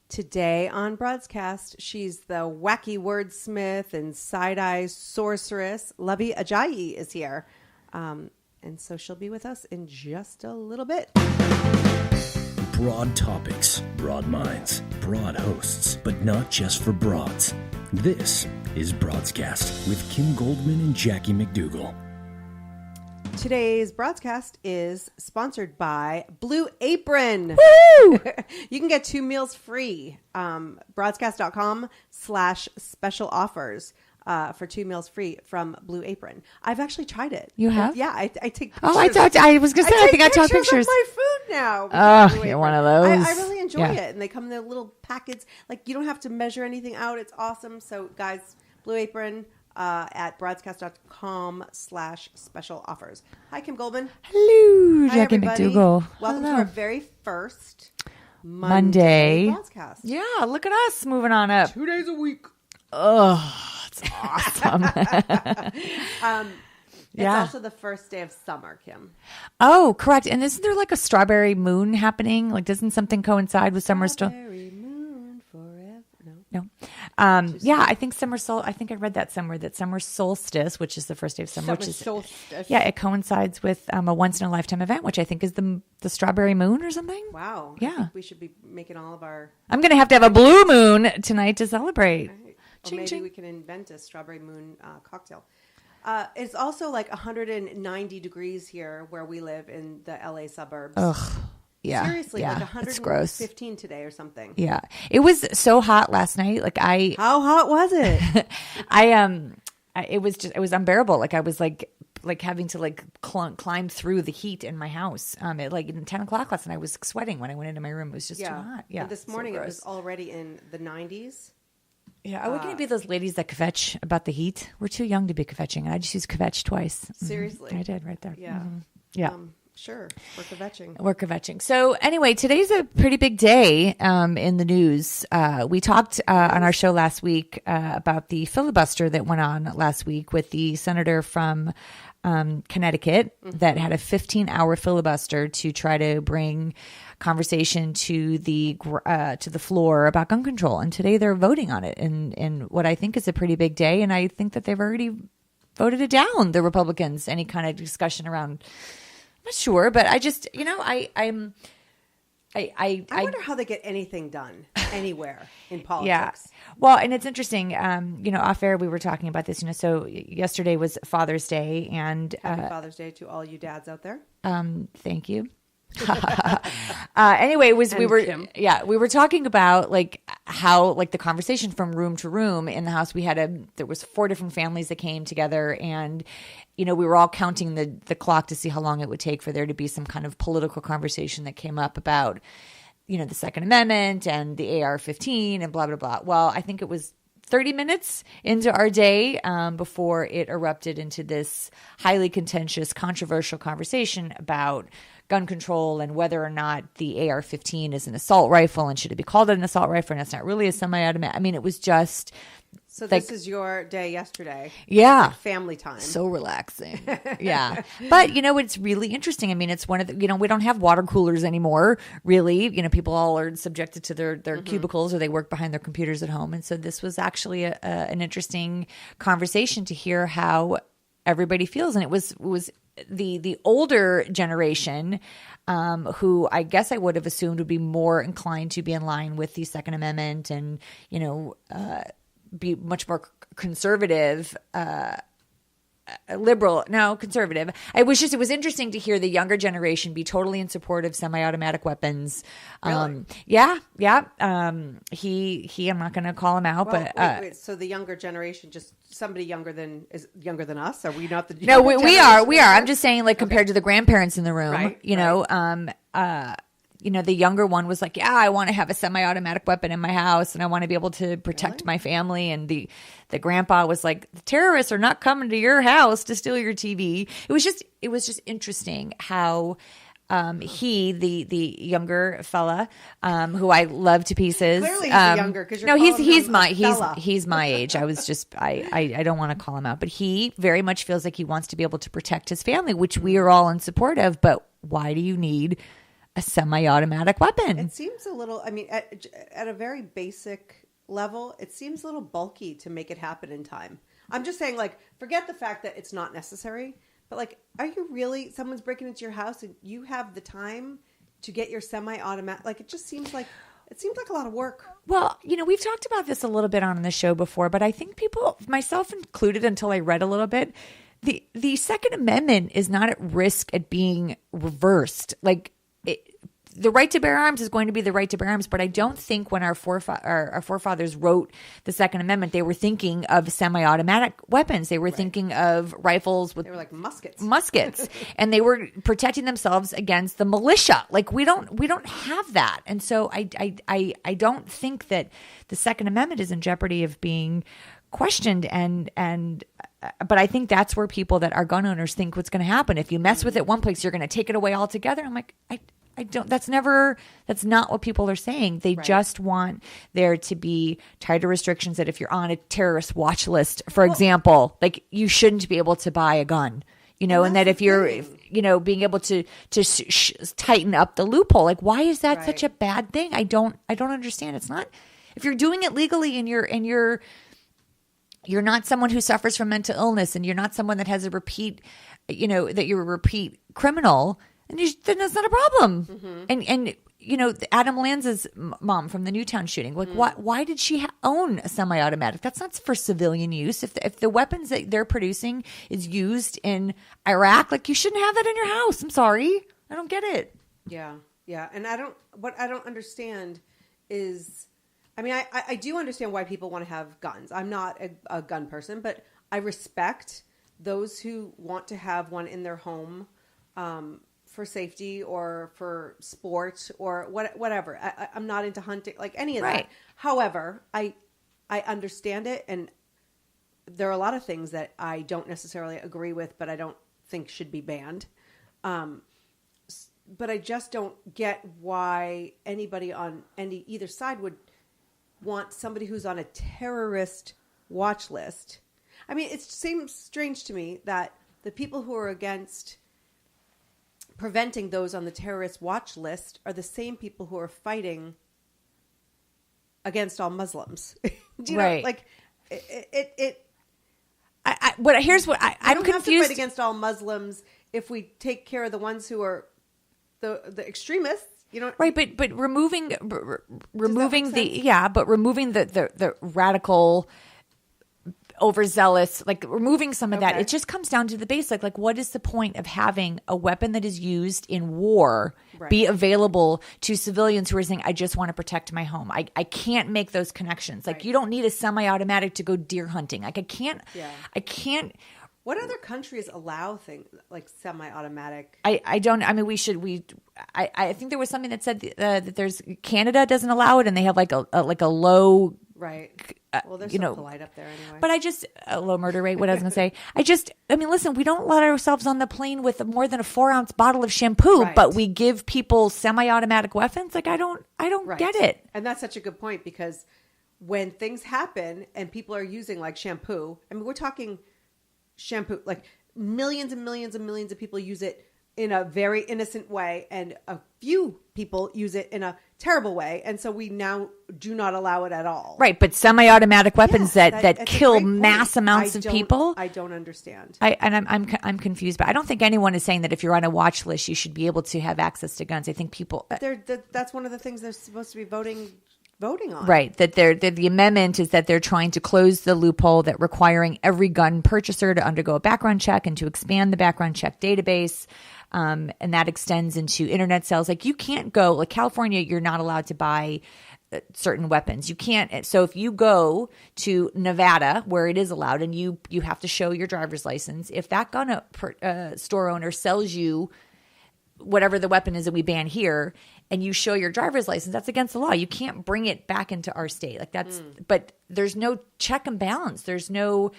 Today on Broadscast, she's the wacky wordsmith and side-eye sorceress. Luvvie Ajayi is here. And so she'll be with us in just a little bit. Broad topics, broad minds, broad hosts, but not just for broads. This is Broadscast with Kim Goldman and Jackie McDougall. Today's broadcast is sponsored by Blue Apron. Woo! You can get 2 meals free. Broadscast.com/special offers for 2 meals free from Blue Apron. I've actually tried it. You have? Yeah, I take pictures. Oh, I was going to say, I think I took pictures. Of my food now. Oh, you're one of those. I really enjoy it. And they come in their little packets. Like, you don't have to measure anything out. It's awesome. So, guys, Blue Apron. At broadscast.com/special offers. Hi, Kim Goldman. Hello, Hi, Jackie everybody. McDougall. Welcome Hello. to our very first Monday Broadscast. Yeah, look at us moving on up. 2 days a week. Oh, it's awesome. It's also the first day of summer, Kim. Oh, correct. And isn't there like a strawberry moon happening? Like, doesn't something coincide with summer still? Strawberry moon forever. No. Yeah, I think I think I read that somewhere, that summer solstice, which is the first day of summer, solstice. Yeah, it coincides with a once in a lifetime event, which I think is the strawberry moon or something. Wow. Yeah. I think we should be making all of our... I'm going to have a blue moon tonight to celebrate. Right. Or Ching, maybe ching. we can invent a strawberry moon cocktail. It's also like 190 degrees here where we live in the LA suburbs. Ugh. Yeah. Seriously, yeah, like it's gross. 115 today or something. Yeah. It was so hot last night. Like How hot was it? It was unbearable. Like I was like having to climb through the heat in my house. At like 10 o'clock last night, I was sweating when I went into my room. It was just too hot. Yeah. And this morning it was already in the 90s. Yeah. Are we going to be those ladies that kvetch about the heat? We're too young to be kvetching. I just used kvetch twice. Seriously. I did right there. Yeah. Mm-hmm. Yeah. Sure. We're kvetching. We're kvetching. So anyway, today's a pretty big day in the news. We talked on our show last week about the filibuster that went on last week with the senator from Connecticut that had a 15-hour filibuster to try to bring conversation to the floor about gun control. And today they're voting on it in what I think is a pretty big day. And I think that they've already voted it down, the Republicans, any kind of discussion around... Not sure, but I just, I wonder how they get anything done anywhere in politics. Yeah. Well, and it's interesting, off air we were talking about this, so yesterday was Father's Day and Happy Father's Day to all you dads out there. Thank you. Anyway, we were talking about like how like the conversation from room to room in the house. There was 4 different families that came together, and we were all counting the clock to see how long it would take for there to be some kind of political conversation that came up about the Second Amendment and the AR-15 and blah blah blah. Well, I think it was 30 minutes into our day before it erupted into this highly contentious, controversial conversation about gun control and whether or not the AR-15 is an assault rifle and should it be called an assault rifle and it's not really a semi-automatic. I mean, it was just... So this is your day yesterday. Yeah. Like family time. So relaxing. Yeah. But, it's really interesting. I mean, it's one of the, we don't have water coolers anymore, really. People all are subjected to their cubicles or they work behind their computers at home. And so this was actually an interesting conversation to hear how everybody feels. And it was the older generation who I guess I would have assumed would be more inclined to be in line with the Second Amendment and, be much more conservative, liberal, no, conservative. It was interesting to hear the younger generation be totally in support of semi-automatic weapons. Really? Yeah. I'm not going to call him out, Well, but wait. So the younger generation, just somebody younger than us? Are we not the? No, younger we are. generation? I'm just saying, like compared to the grandparents in the room, Right, the younger one was like, yeah, I want to have a semi-automatic weapon in my house and I want to be able to protect my family. And the grandpa was like, the terrorists are not coming to your house to steal your TV. It was just interesting how the younger fella, who I love to pieces. Clearly he's younger because you're he's my age. I was just, I don't want to call him out, but he very much feels like he wants to be able to protect his family, which we are all in support of. But why do you need a semi-automatic weapon. It seems a little, I mean, at a very basic level, it seems a little bulky to make it happen in time. I'm just saying, like, forget the fact that it's not necessary, but like, are you really, someone's breaking into your house and you have the time to get your semi-automatic, like, it seems like a lot of work. Well, we've talked about this a little bit on the show before, but I think people, myself included until I read a little bit, the Second Amendment is not at risk at being reversed. Like, the right to bear arms is going to be the right to bear arms, but I don't think when our forefathers wrote the Second Amendment, they were thinking of semi-automatic weapons. They were thinking of rifles with, they were like muskets, and they were protecting themselves against the militia. Like, we don't have that, and so I don't think that the Second Amendment is in jeopardy of being questioned, but I think that's where people that are gun owners think what's going to happen. If you mess with it one place, you're going to take it away altogether. I'm like, I don't, that's not what people are saying. They just want there to be tighter restrictions that if you're on a terrorist watch list, for example, like, you shouldn't be able to buy a gun, and that if you're, being able to tighten up the loophole, like, why is that such a bad thing? I don't understand. It's not, if you're doing it legally and you're not someone who suffers from mental illness and you're not someone that has a repeat, that you're a repeat criminal, and then that's not a problem. Mm-hmm. And Adam Lanza's mom from the Newtown shooting, like, why did she own a semi-automatic? That's not for civilian use. If the weapons that they're producing is used in Iraq, like, you shouldn't have that in your house. I'm sorry. I don't get it. Yeah. And what I don't understand is, I mean, I do understand why people want to have guns. I'm not a gun person, but I respect those who want to have one in their home, for safety or for sport or whatever. I'm not into hunting, like any of that. However, I understand it, and there are a lot of things that I don't necessarily agree with, but I don't think should be banned. But I just don't get why anybody on either side would want somebody who's on a terrorist watch list. I mean, it seems strange to me that the people who are against preventing those on the terrorist watch list are the same people who are fighting against all Muslims. Do you know? Like, here's what I'm confused. Have to fight against all Muslims if we take care of the ones who are the extremists. Right, but removing the radical, overzealous, like, removing some of that, it just comes down to the basic. Like, what is the point of having a weapon that is used in war be available to civilians who are saying, I just want to protect my home? I can't make those connections. Like, you don't need a semi-automatic to go deer hunting. Like, I can't. What other countries allow things like semi-automatic? I don't. I mean, I think there was something that said that there's Canada doesn't allow it, and they have like a low. Right. Well, they're so polite up there anyway. But a low murder rate, what I was going to say. I mean, listen, we don't let ourselves on the plane with more than a 4-ounce bottle of shampoo, but we give people semi-automatic weapons. Like, I don't get it. And that's such a good point, because when things happen and people are using like shampoo, I mean, we're talking shampoo, like millions and millions and millions of people use it in a very innocent way, and a few people use it in a terrible way, and so we now do not allow it at all. Right, but semi-automatic weapons that kill mass amounts of people, I don't understand. I'm confused, but I don't think anyone is saying that if you're on a watch list, you should be able to have access to guns. I think people that's one of the things they're supposed to be voting on. Right, that the amendment is that they're trying to close the loophole that requiring every gun purchaser to undergo a background check and to expand the background check database. And that extends into internet sales. Like, you can't go, like, California, you're not allowed to buy certain weapons. You can't. So if you go to Nevada, where it is allowed, and you have to show your driver's license, if that gun store owner sells you whatever the weapon is that we ban here, and you show your driver's license, that's against the law. You can't bring it back into our state. Like, that's, but there's no check and balance. There's no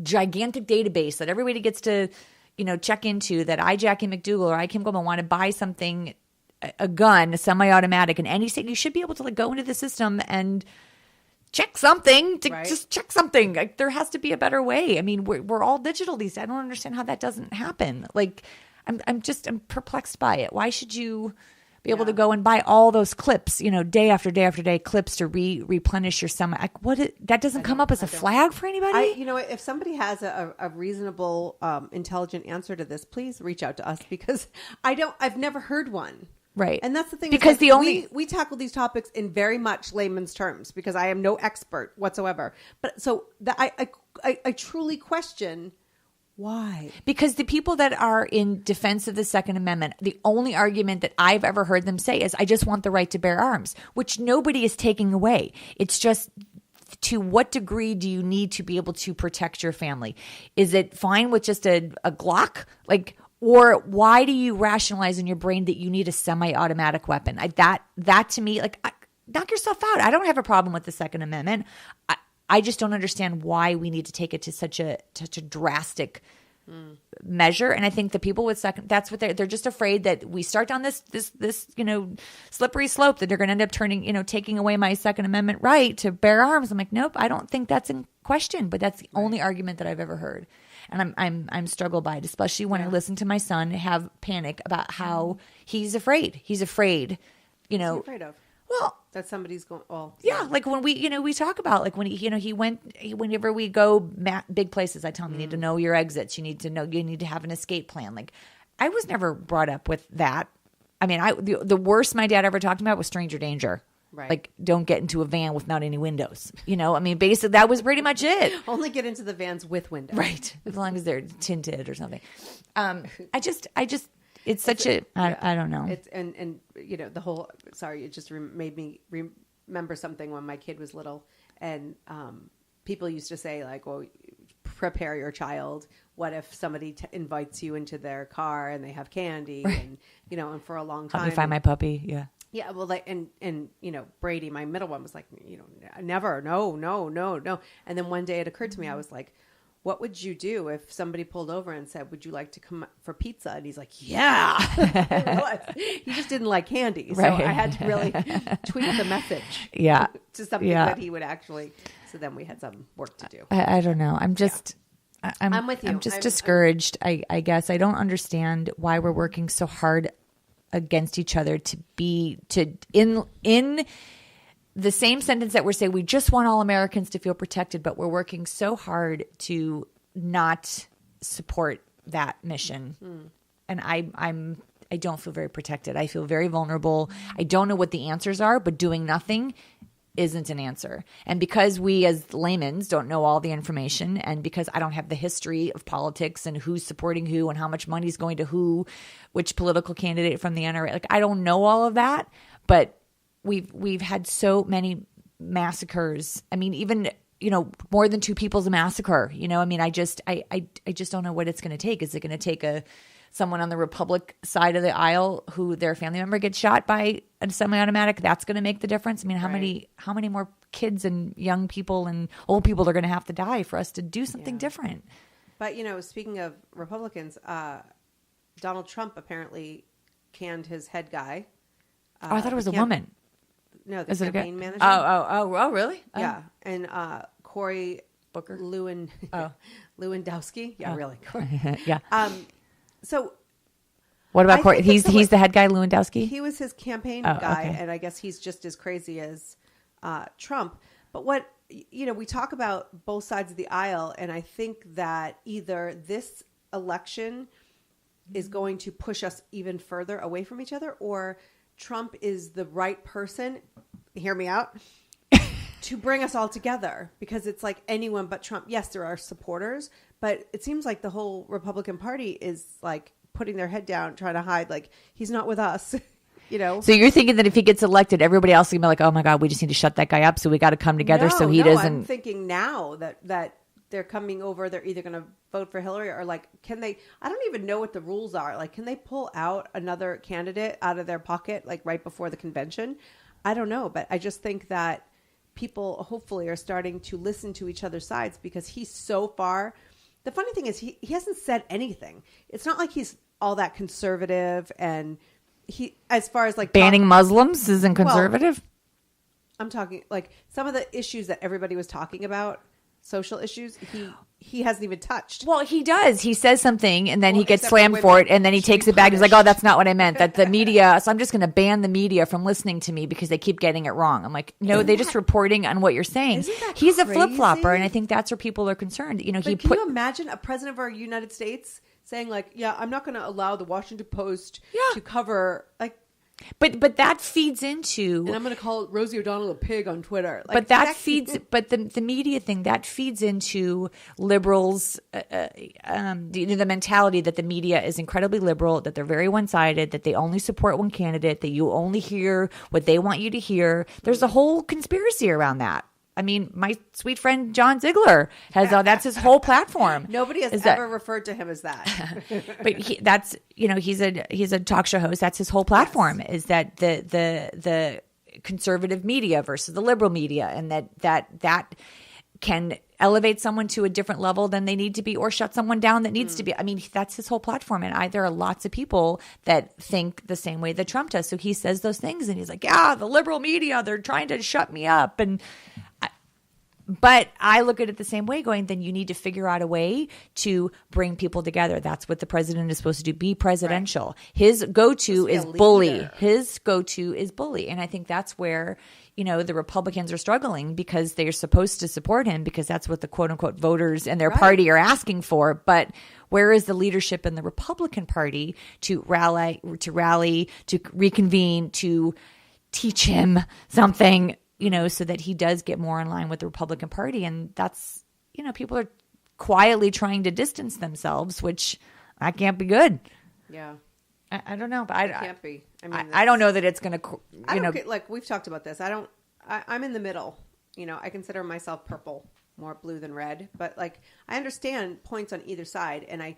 gigantic database that everybody gets to, check into, that I, Jackie McDougal, or I, Kim Goldman, want to buy something, a gun, a semi-automatic in any state. You should be able to, like, go into the system and check something, just check something. Like, there has to be a better way. I mean, we're all digital these days. I don't understand how that doesn't happen. Like, I'm perplexed by it. Why should you be able to go and buy all those clips, day after day after day, clips to replenish your stomach. That doesn't come up as a flag for anybody? If somebody has a reasonable, intelligent answer to this, please reach out to us, because I've never heard one. Right. And that's the thing. Because we tackle these topics in very much layman's terms, because I am no expert whatsoever. But so I truly question why. Because the people that are in defense of the Second Amendment, the only argument that I've ever heard them say is, I just want the right to bear arms, which nobody is taking away. It's just, to what degree do you need to be able to protect your family? Is it fine with just a Glock? Or why do you rationalize in your brain that you need a semi-automatic weapon? That to me, knock yourself out. I don't have a problem with the Second Amendment. I just don't understand why we need to take it to such a drastic measure. And I think the people with that's what they're just afraid that we start down this slippery slope, that they're going to end up taking away my Second Amendment right to bear arms. I'm like, nope, I don't think that's in question. But that's the only argument that I've ever heard. And I'm struggled by it, especially when I listen to my son have panic about how he's afraid. He's afraid, What's he afraid of? Well, that somebody's going. Oh, yeah. Like when we talk about when whenever we go big places, I tell him, you need to know your exits. You need to have an escape plan. I was never brought up with that. I mean, the worst my dad ever talked about was stranger danger. Right. Don't get into a van without any windows. I mean, basically that was pretty much it. Only get into the vans with windows. Right. As long as they're tinted or something. It's such I don't know. It's and the whole, sorry, it just made me remember something when my kid was little, and people used to say well, prepare your child. What if somebody invites you into their car and they have candy, right. and and for a long time. Help me find my puppy. Yeah. Yeah, well, and Brady, my middle one, was like, never, no. And then one day it occurred to me, I was like, what would you do if somebody pulled over and said, would you like to come for pizza? And he's like, yeah. He just didn't like candy. So I had to really tweak the message to something that he would actually. So then we had some work to do. I don't know. I'm just. Yeah. I'm with you. I'm just discouraged. I guess I don't understand why we're working so hard against each other in the same sentence that we're saying we just want all Americans to feel protected, but we're working so hard to not support that mission. And I don't feel very protected. I feel very vulnerable. I don't know what the answers are, but doing nothing isn't an answer. And because we as laymen don't know all the information, and because I don't have the history of politics and who's supporting who and how much money is going to who, which political candidate from the NRA, I don't know all of that, but we've had so many massacres. I mean, even, more than 2 people's a massacre, I mean, I just don't know what it's going to take. Is it going to take someone on the Republic side of the aisle who their family member gets shot by a semi-automatic? That's going to make the difference. I mean, how many more kids and young people and old people are going to have to die for us to do something different? But, speaking of Republicans, Donald Trump apparently canned his head guy. I thought it was a woman. No, the campaign manager. Oh, really? Oh. Yeah. And Cory Booker Lewandowski. Yeah, really. Yeah. So what about Cory? He's the head guy, Lewandowski? He was his campaign guy, okay. And I guess he's just as crazy as Trump. But what, we talk about both sides of the aisle, and I think that either this election is going to push us even further away from each other, or Trump is the right person, hear me out, to bring us all together, because it's like anyone but Trump. Yes, there are supporters, but it seems like the whole Republican Party is putting their head down, trying to hide, he's not with us, So you're thinking that if he gets elected, everybody else will be like, oh my God, we just need to shut that guy up. So we got to come together so he doesn't. I'm thinking now that they're coming over, they're either going to vote for Hillary or can they, I don't even know what the rules are. Can they pull out another candidate out of their pocket, right before the convention? I don't know. But I just think that people hopefully are starting to listen to each other's sides, because he's so far. The funny thing is he hasn't said anything. It's not like he's all that conservative, and he, as far as banning Muslims isn't conservative. Well, I'm talking some of the issues that everybody was talking about, social issues. he hasn't even touched. Well, he does. He says something and then he gets except for slammed for women it and then he should takes be it back. He's like, oh, punished. that's not what I meant. That the media, so I'm just going to ban the media from listening to me because they keep getting it wrong. I'm like, no, they're just reporting on what you're saying. Isn't that He's a crazy? flip-flopper, and I think that's where people are concerned. You know, But can you imagine a president of our United States saying like, yeah, I'm not going to allow the Washington Post to cover like. But that feeds into, And I'm going to call Rosie O'Donnell a pig on Twitter. Like, but that feeds, but the media thing that feeds into liberals, the mentality that the media is incredibly liberal, that they're very one-sided, that they only support one candidate, that you only hear what they want you to hear. There's a whole conspiracy around that. I mean, my sweet friend John Ziegler has that's his whole platform. Nobody has ever referred to him as that. But he's a talk show host. That's his whole platform is that the conservative media versus the liberal media, and that can elevate someone to a different level than they need to be, or shut someone down that needs to be. I mean, that's his whole platform. And there are lots of people that think the same way that Trump does. So he says those things and he's like, yeah, the liberal media, they're trying to shut me up. But I look at it the same way, going, then you need to figure out a way to bring people together. That's what the president is supposed to do, be presidential. Right. His go-to is bully. His go-to is bully. And I think that's where, the Republicans are struggling, because they're supposed to support him because that's what the quote-unquote voters and their party are asking for. But where is the leadership in the Republican Party to rally, to reconvene, to teach him something, so that he does get more in line with the Republican Party? And that's, people are quietly trying to distance themselves, which I can't be good. Yeah. I don't know, but it can't be. I mean, I don't know that it's going to, like we've talked about this. I'm in the middle. I consider myself purple, more blue than red, but like I understand points on either side. And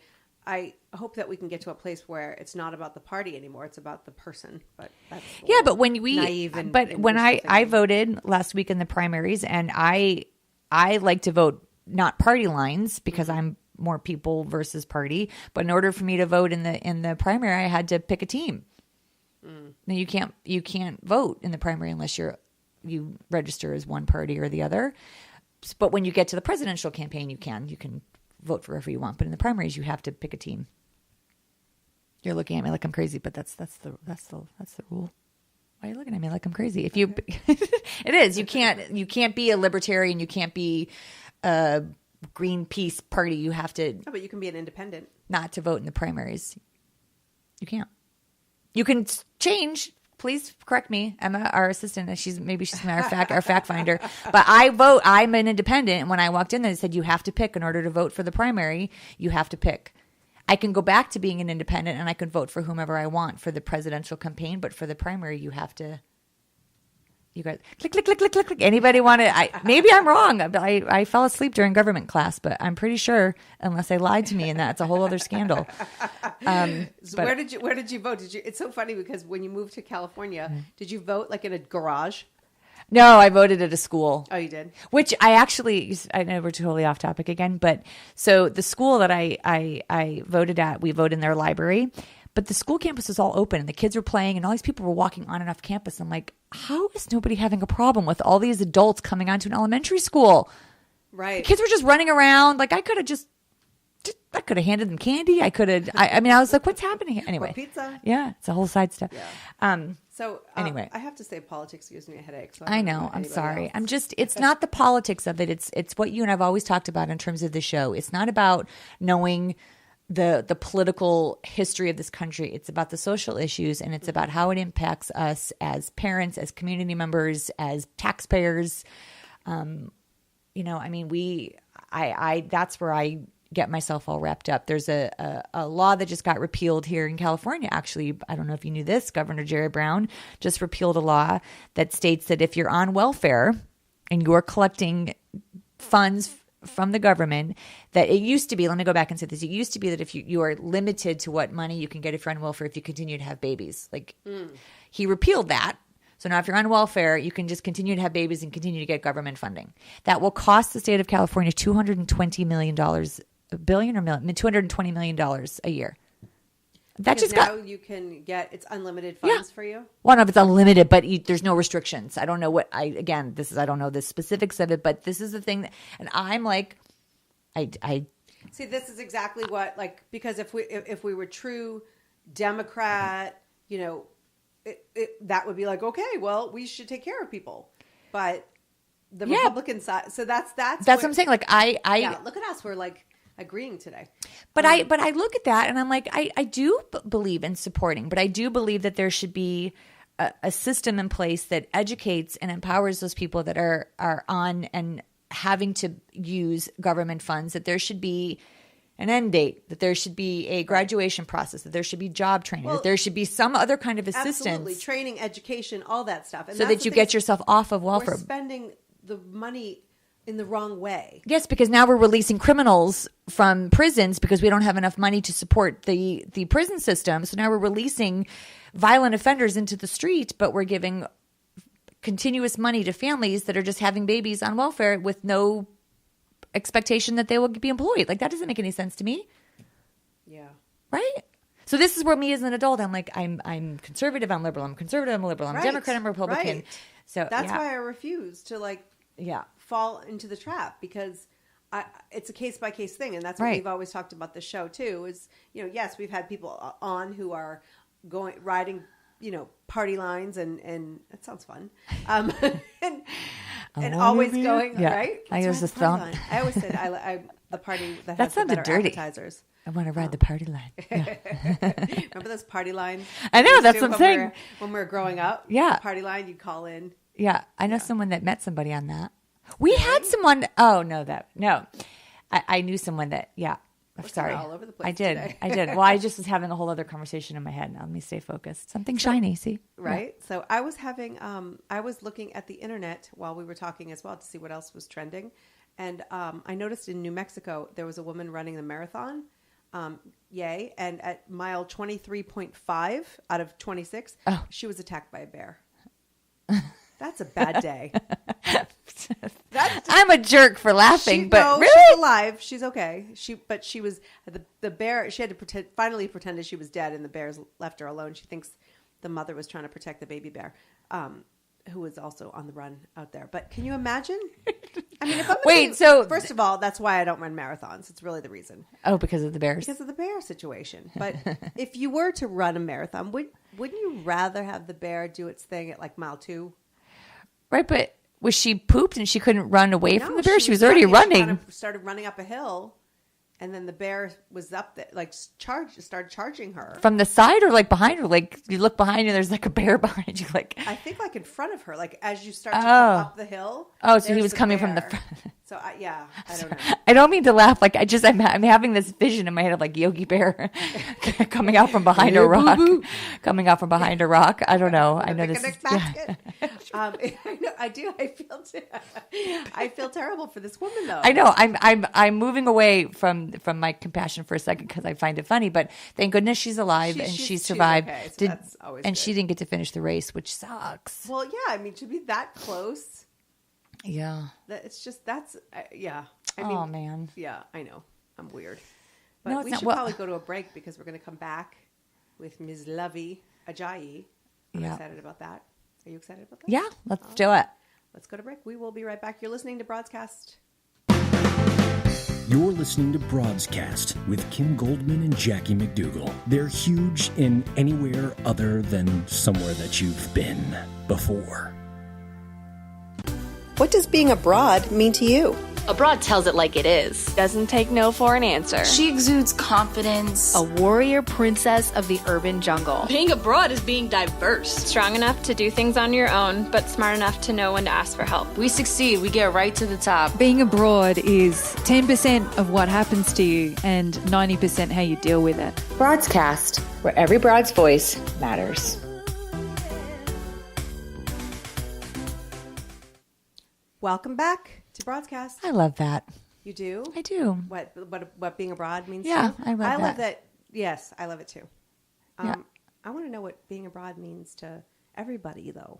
I hope that we can get to a place where it's not about the party anymore. It's about the person. But that's but when I voted last week in the primaries, and I like to vote not party lines because I'm more people versus party. But in order for me to vote in the primary, I had to pick a team. Now you can't vote in the primary unless you register as one party or the other. But when you get to the presidential campaign, you can vote for whoever you want, but in the primaries you have to pick a team. You're looking at me like I'm crazy, but that's the rule. Why are you looking at me like I'm crazy? If you, it is. You can't be a libertarian. You can't be a Greenpeace party. You have to. No, but you can be an independent. Not to vote in the primaries. You can't. You can change. Please correct me, Emma, our assistant. She's our fact finder. But I'm an independent. And when I walked in there, they said you have to pick in order to vote for the primary. You have to pick. I can go back to being an independent and I can vote for whomever I want for the presidential campaign. But for the primary, you have to. You guys, click, click, click, click, click, click. Anybody want to? Maybe I'm wrong. I fell asleep during government class, but I'm pretty sure, unless they lied to me, and that's a whole other scandal. So where did you vote? It's so funny because when you moved to California, did you vote like in a garage? No, I voted at a school. Oh, you did? Which I know we're totally off topic again, but so the school that I voted at, we vote in their library. But the school campus was all open and the kids were playing and all these people were walking on and off campus. I'm like, how is nobody having a problem with all these adults coming onto an elementary school? Right. The kids were just running around. Like I could have handed them candy. I was like, what's happening here? Anyway. Or pizza. Yeah. It's a whole side stuff. Yeah. Anyway, I have to say politics gives me a headache. So I know. I'm sorry. It's not the politics of it. It's what you and I've always talked about in terms of the show. It's not about knowing the political history of this country. It's about the social issues, and it's about how it impacts us as parents, as community members, as taxpayers. That's where I get myself all wrapped up. There's a law that just got repealed here in California. Actually, I don't know if you knew this. Governor Jerry Brown just repealed a law that states that if you're on welfare and you're collecting funds from the government, that it used to be, let me go back and say this, it used to be that if you are limited to what money you can get if you're on welfare if you continue to have babies. He repealed that. So now if you're on welfare, you can just continue to have babies and continue to get government funding. That will cost the state of California $220 million, $220 million a year. That just you can get, it's unlimited funds for you? One of it's unlimited, but there's no restrictions. I don't know I don't know the specifics of it, but this is the thing and I'm like, I See, this is exactly what, like, because if we were true Democrat, you know, that would be like, okay, well, we should take care of people. But the Republican side, so that's what I'm saying. Like yeah, look at us, we're like agreeing today. But I look at that and I'm like, I do believe in supporting, but I do believe that there should be a system in place that educates and empowers those people that are on and having to use government funds, that there should be an end date, that there should be a graduation process, that there should be job training, that there should be some other kind of assistance. Absolutely. Training, education, all that stuff. And so that you get yourself off of welfare. We're spending the money in the wrong way. Yes, because now we're releasing criminals from prisons because we don't have enough money to support the prison system. So now we're releasing violent offenders into the street, but we're giving continuous money to families that are just having babies on welfare with no expectation that they will be employed. Like, that doesn't make any sense to me. Yeah. Right? So this is where me as an adult, I'm like, I'm conservative, I'm liberal, I'm conservative, I'm liberal, I'm right. Democrat, I'm Republican. Right. So that's why I refuse to fall into the trap, because it's a case-by-case thing. And that's what we've always talked about the show too, is, you know, yes, we've had people on who are riding, you know, party lines and that sounds fun. And always going, right? I use the thumb. I always said I the party that has the better dirty. Appetizers. I want to ride the party line. Yeah. Remember those party lines? I know, that's what I'm saying. When we were growing up, party line, you'd call in. Yeah, I know someone that met somebody on that. We had someone. Oh no, I knew someone that. Yeah, We're sorry, all over the place. I did. Well, I just was having a whole other conversation in my head. Now let me stay focused. Something shiny. See, right? Yeah. So I was having. I was looking at the internet while we were talking as well to see what else was trending, and I noticed in New Mexico there was a woman running the marathon. Yay! And at mile 23.5 out of 26, she was attacked by a bear. That's a bad day. I'm a jerk for laughing, but really? She's alive. She's okay. She was the bear. She had to finally pretend she was dead, and the bears left her alone. She thinks the mother was trying to protect the baby bear, who was also on the run out there. But can you imagine? I mean, if I'm so first of all, that's why I don't run marathons. It's really the reason. Oh, because of the bears. Because of the bear situation. But if you were to run a marathon, wouldn't you rather have the bear do its thing at like mile 2? Right, but was she pooped and she couldn't run away from the bear? She was already running. She kind of started running up a hill, and then the bear was up there, like started charging her. From the side or like behind her? Like you look behind you, there's like a bear behind you. Like I think like in front of her, like as you start to come up the hill. Oh, so he was coming from the front. So I don't know. I don't mean to laugh. Like I'm having this vision in my head of like Yogi Bear coming out from behind a rock. Coming out from behind a rock. I don't know. I know this. I do. I feel terrible for this woman though. I know. I'm moving away from my compassion for a second because I find it funny. But thank goodness she's alive and she survived. Okay, so that's always good. She didn't get to finish the race, which sucks. Well, yeah. I mean, to be that close. Yeah. It's just yeah. I mean, oh man. Yeah, I know. I'm weird. But we should probably go to a break because we're going to come back with Ms. Luvvie Ajayi. I'm excited about that. Are you excited about that? Yeah, let's do it. Let's go to break. We will be right back. You're listening to Broadscast. You're listening to Broadscast with Kim Goldman and Jackie McDougall. They're huge in anywhere other than somewhere that you've been before. What does being a broad mean to you? A broad tells it like it is. Doesn't take no for an answer. She exudes confidence. A warrior princess of the urban jungle. Being a broad is being diverse. Strong enough to do things on your own, but smart enough to know when to ask for help. We succeed. We get right to the top. Being a broad is 10% of what happens to you and 90% how you deal with it. Broadscast, where every broad's voice matters. Welcome back to Broadscast. I love that. You do? I do. What being abroad means to you? I love that. Yes, I love it too. Yeah. I want to know what being abroad means to everybody, though.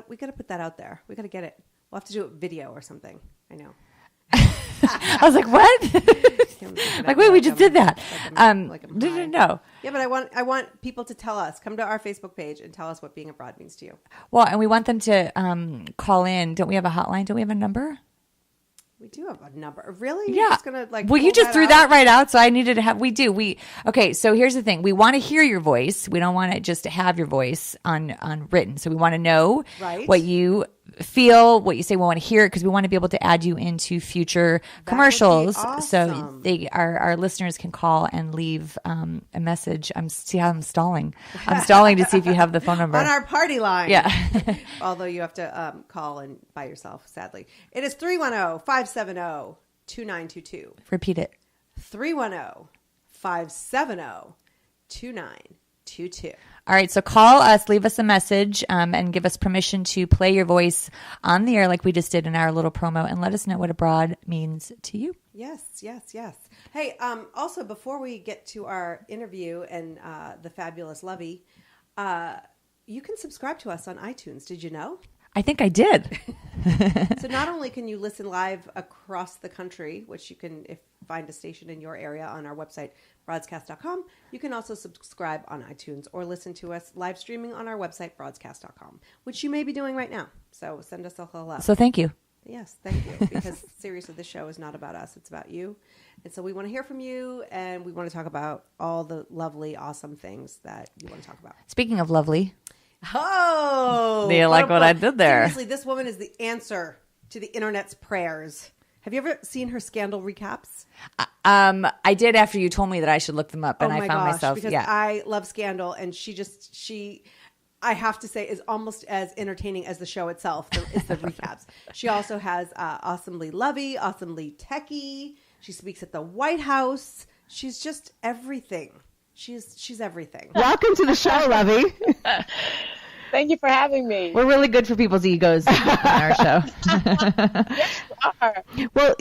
We got to put that out there. We got to get it. We'll have to do a video or something. I know. I was like, what? Like, wait, we just did that. No. Yeah, but I want people to tell us. Come to our Facebook page and tell us what being abroad means to you. Well, and we want them to call in. Don't we have a hotline? Don't we have a number? We do have a number. Really? Yeah. You're just gonna, like, well, you pull just threw out? that right out, so I needed to have. We do. Okay. So here's the thing: we want to hear your voice. We don't want to just have your voice on written. So we want to know what you feel, what you say. We want to hear it because we want to be able to add you into future commercials. Awesome. So our listeners can call and leave a message. See how I'm stalling. I'm stalling to see if you have the phone number on our party line. Yeah. Although you have to call and by yourself, sadly. It is 310-570-2922. Repeat it. 310-570-2922. All right, so call us, leave us a message, and give us permission to play your voice on the air like we just did in our little promo, and let us know what abroad means to you. Yes. Hey, also, before we get to our interview and the fabulous Luvvie, you can subscribe to us on iTunes. Did you know? I think I did. So not only can you listen live across the country, which you can find a station in your area on our website, broadscast.com, you can also subscribe on iTunes or listen to us live streaming on our website, broadscast.com, which you may be doing right now. So send us a hello. So thank you. Yes, thank you. Because seriously, this show is not about us. It's about you. And so we want to hear from you, and we want to talk about all the lovely, awesome things that you want to talk about. Speaking of lovely. Oh! Do you like what I did there? Seriously, this woman is the answer to the internet's prayers. Have you ever seen her scandal recaps? I did after you told me that I should look them up, and I found myself. Because I love Scandal, and she, I have to say, is almost as entertaining as the show itself. It's the recaps. She also has Awesomely Luvvie, Awesomely Techie. She speaks at the White House. She's just everything. She's everything. Welcome to the show, Luvvie. Thank you for having me. We're really good for people's egos on our show. Yes, you are. Well,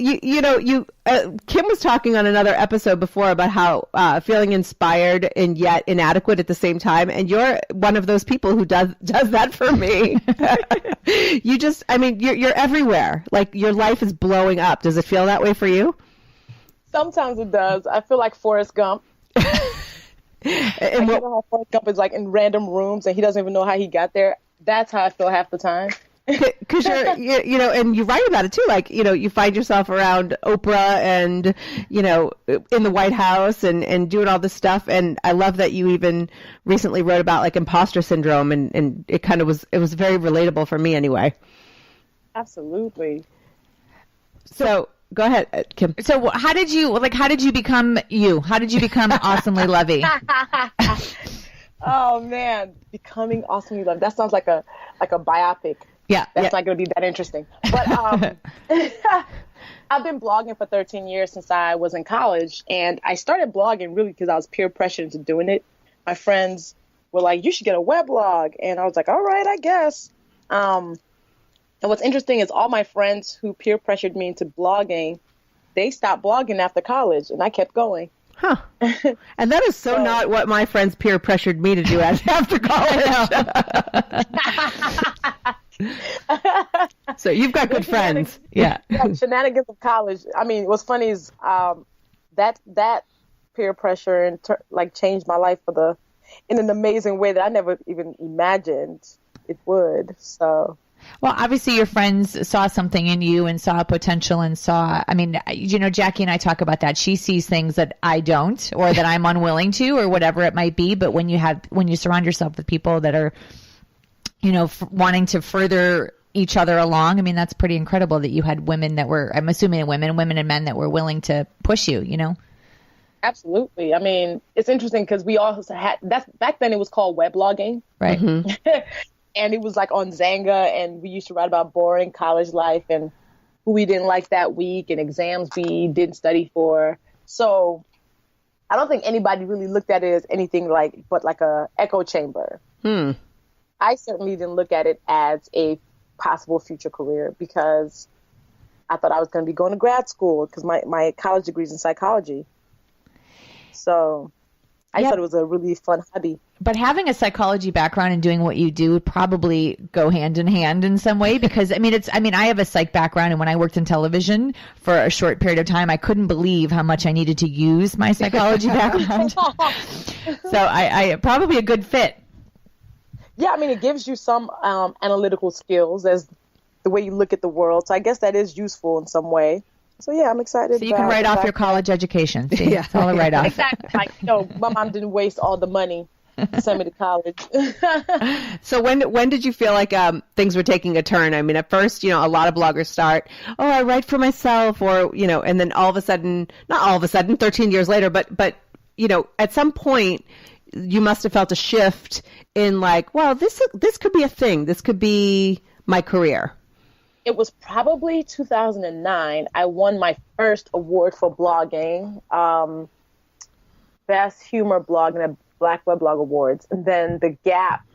Kim was talking on another episode before about how feeling inspired and yet inadequate at the same time, and you're one of those people who does that for me. You're everywhere. Like, your life is blowing up. Does it feel that way for you? Sometimes it does. I feel like Forrest Gump. And how Forrest Gump is like in random rooms and he doesn't even know how he got there. That's how I feel half the time. Because and you write about it too. Like, you find yourself around Oprah and, in the White House and doing all this stuff. And I love that you even recently wrote about like imposter syndrome, and it was very relatable for me anyway. Absolutely. So go ahead, Kim. So how did you become you? How did you become Awesomely Luvvie? Oh man, becoming Awesomely Luvvie. That sounds like a biopic. Yeah. That's not going to be that interesting. But I've been blogging for 13 years since I was in college, and I started blogging really because I was peer pressured into doing it. My friends were like, "You should get a weblog," and I was like, "All right, I guess." And what's interesting is all my friends who peer pressured me into blogging, they stopped blogging after college, and I kept going. Huh. And that is so not what my friends peer pressured me to do after college. So you've got good friends. Yeah. Shenanigans of college. I mean, what's funny is that peer pressure and changed my life in an amazing way that I never even imagined it would. So. Well, obviously your friends saw something in you and saw potential and Jackie and I talk about that. She sees things that I don't, or that I'm unwilling to, or whatever it might be. But when you surround yourself with people that are, wanting to further each other along, I mean, that's pretty incredible that you had women that were, I'm assuming women and men that were willing to push you, Absolutely. I mean, it's interesting because we also had back then it was called weblogging. Right. Mm-hmm. And it was like on Zanga, and we used to write about boring college life and who we didn't like that week and exams we didn't study for. So I don't think anybody really looked at it as anything but like a echo chamber. I certainly didn't look at it as a possible future career because I thought I was going to be going to grad school because my college degree is in psychology. So I thought it was a really fun hobby. But having a psychology background and doing what you do would probably go hand in hand in some way because, I have a psych background, and when I worked in television for a short period of time, I couldn't believe how much I needed to use my psychology background. So I probably a good fit. Yeah, I mean, it gives you some analytical skills as the way you look at the world. So I guess that is useful in some way. So yeah, I'm excited. So you can write off your college education. See, yeah. It's all a write-off. Exactly. Like, my mom didn't waste all the money to send me to college. So when did you feel like things were taking a turn? I mean, at first, a lot of bloggers start, I write for myself, or and then all of a sudden, not all of a sudden, 13 years later, but at some point, you must have felt a shift in like, well, this could be a thing. This could be my career. It was probably 2009. I won my first award for blogging, Best Humor Blog in the Black Web Blog Awards. And then The Gap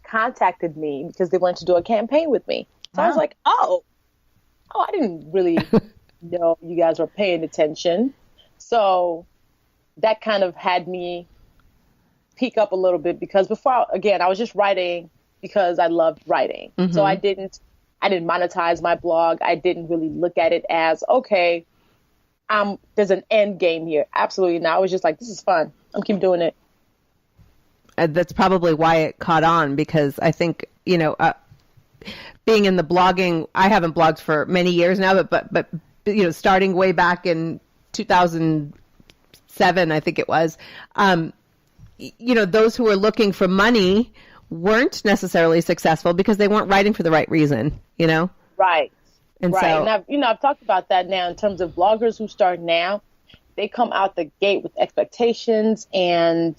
contacted me because they wanted to do a campaign with me. So I was like, oh, I didn't really know you guys were paying attention. So that kind of had me peak up a little bit, because before, again, I was just writing because I loved writing. Mm-hmm. So I didn't monetize my blog. I didn't really look at it as, okay, there's an end game here. Absolutely not. I was just like, this is fun. I'm keep doing it. That's probably why it caught on, because I think, being in the blogging, I haven't blogged for many years now, but starting way back in 2007, I think it was, those who were looking for money weren't necessarily successful because they weren't writing for the right reason, Right. And right. so, and I've talked about that now in terms of bloggers who start now. They come out the gate with expectations and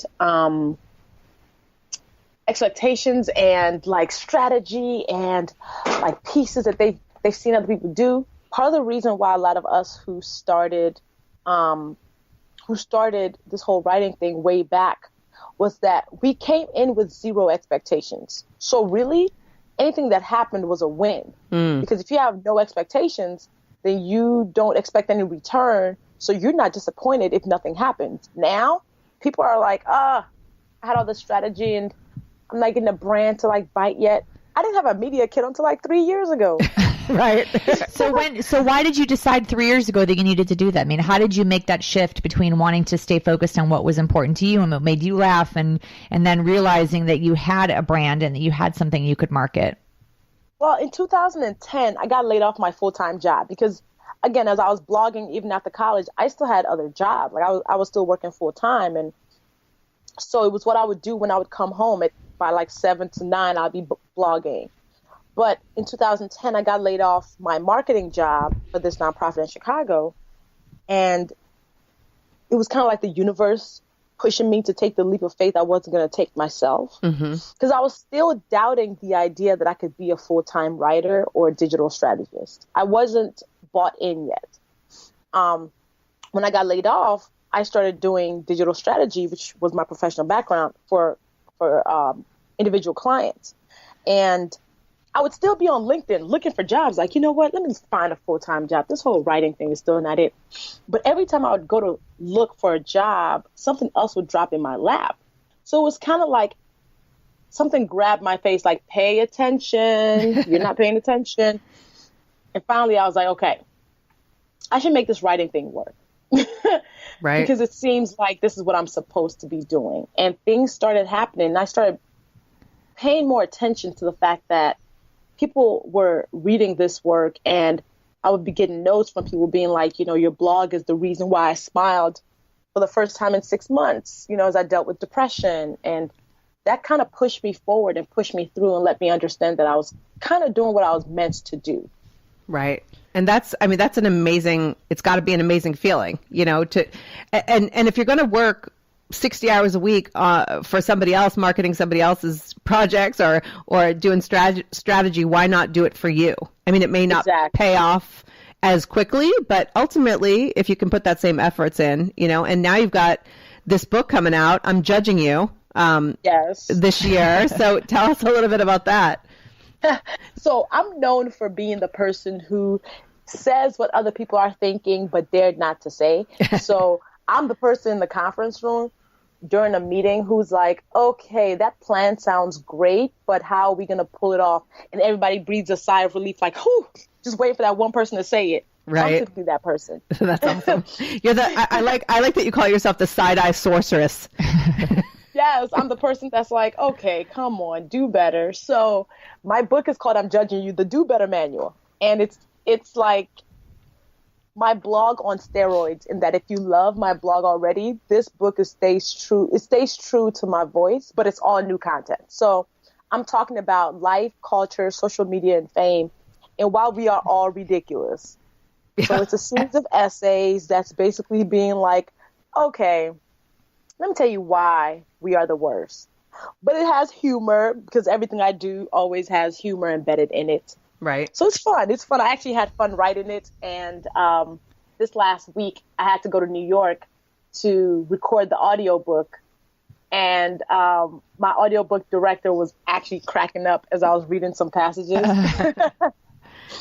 like strategy and like pieces that they've seen other people do. Part of the reason why a lot of us who started this whole writing thing way back was that we came in with zero expectations. So really, anything that happened was a win. Because if you have no expectations, then you don't expect any return. So you're not disappointed if nothing happens. Now, people are like, I had all this strategy and I'm not getting a brand to like bite yet. I didn't have a media kit until like 3 years ago. Right. So why did you decide 3 years ago that you needed to do that? I mean, how did you make that shift between wanting to stay focused on what was important to you and what made you laugh, and then realizing that you had a brand and that you had something you could market? Well, in 2010, I got laid off my full-time job because, again, as I was blogging even after college, I still had other jobs. Like I was still working full-time, and so it was what I would do when I would come home by like 7 to 9. I'd be blogging. But in 2010, I got laid off my marketing job for this nonprofit in Chicago. And it was kind of like the universe pushing me to take the leap of faith I wasn't going to take myself. Because I was still doubting the idea that I could be a full-time writer or a digital strategist. I wasn't bought in yet. When I got laid off, I started doing digital strategy, which was my professional background, for individual clients. And I would still be on LinkedIn looking for jobs. Like, you know what? Let me find a full-time job. This whole writing thing is still not it. But every time I would go to look for a job, something else would drop in my lap. So it was kind of like something grabbed my face, like, pay attention. You're not paying attention. And finally, I was like, okay, I should make this writing thing work. Right. Because it seems like this is what I'm supposed to be doing. And things started happening. And I started paying more attention to the fact that people were reading this work, and I would be getting notes from people being like, your blog is the reason why I smiled for the first time in 6 months, as I dealt with depression. And that kind of pushed me forward and pushed me through and let me understand that I was kind of doing what I was meant to do. Right. And that's an amazing, it's got to be an amazing feeling, and if you're going to work 60 hours a week for somebody else, marketing somebody else's projects or doing strategy, why not do it for you? I mean, it may not pay off as quickly, but ultimately, if you can put that same efforts in, and now you've got this book coming out, I'm Judging You, this year. So tell us a little bit about that. So I'm known for being the person who says what other people are thinking, but dared not to say. So I'm the person in the conference room during a meeting who's like, okay, that plan sounds great, but how are we going to pull it off? And everybody breathes a sigh of relief, like, whew, just wait for that one person to say it. Right. I'm typically that person. That's awesome. I like that you call yourself the side-eye sorceress. Yes, I'm the person that's like, okay, come on, do better. So my book is called I'm Judging You, the Do Better Manual. And it's like, my blog on steroids, in that if you love my blog already, this book stays true to my voice, but it's all new content. So I'm talking about life, culture, social media, and fame, and why we are all ridiculous. Yeah. So it's a series of essays that's basically being like, okay, let me tell you why we are the worst. But it has humor, because everything I do always has humor embedded in it. Right. So it's fun. It's fun. I actually had fun writing it. And this last week, I had to go to New York to record the audiobook. And my audiobook director was actually cracking up as I was reading some passages.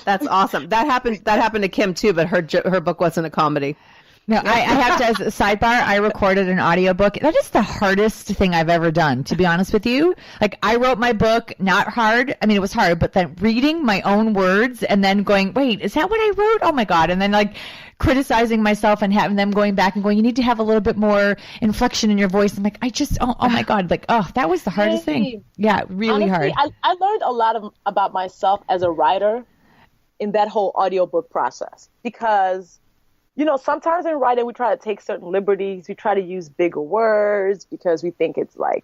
That's awesome. That happened to Kim too, but her book wasn't a comedy. No, I have to, as a sidebar, I recorded an audiobook. That is the hardest thing I've ever done, to be honest with you. Like, I wrote my book, not hard. I mean, it was hard, but then reading my own words and then going, wait, is that what I wrote? Oh my God. And then like criticizing myself and having them going back and going, you need to have a little bit more inflection in your voice. I'm like, oh my God. Like, oh, that was the hardest thing. Yeah, really honestly, hard. I learned a lot about myself as a writer in that whole audiobook process, because sometimes in writing, we try to take certain liberties. We try to use bigger words because we think it's like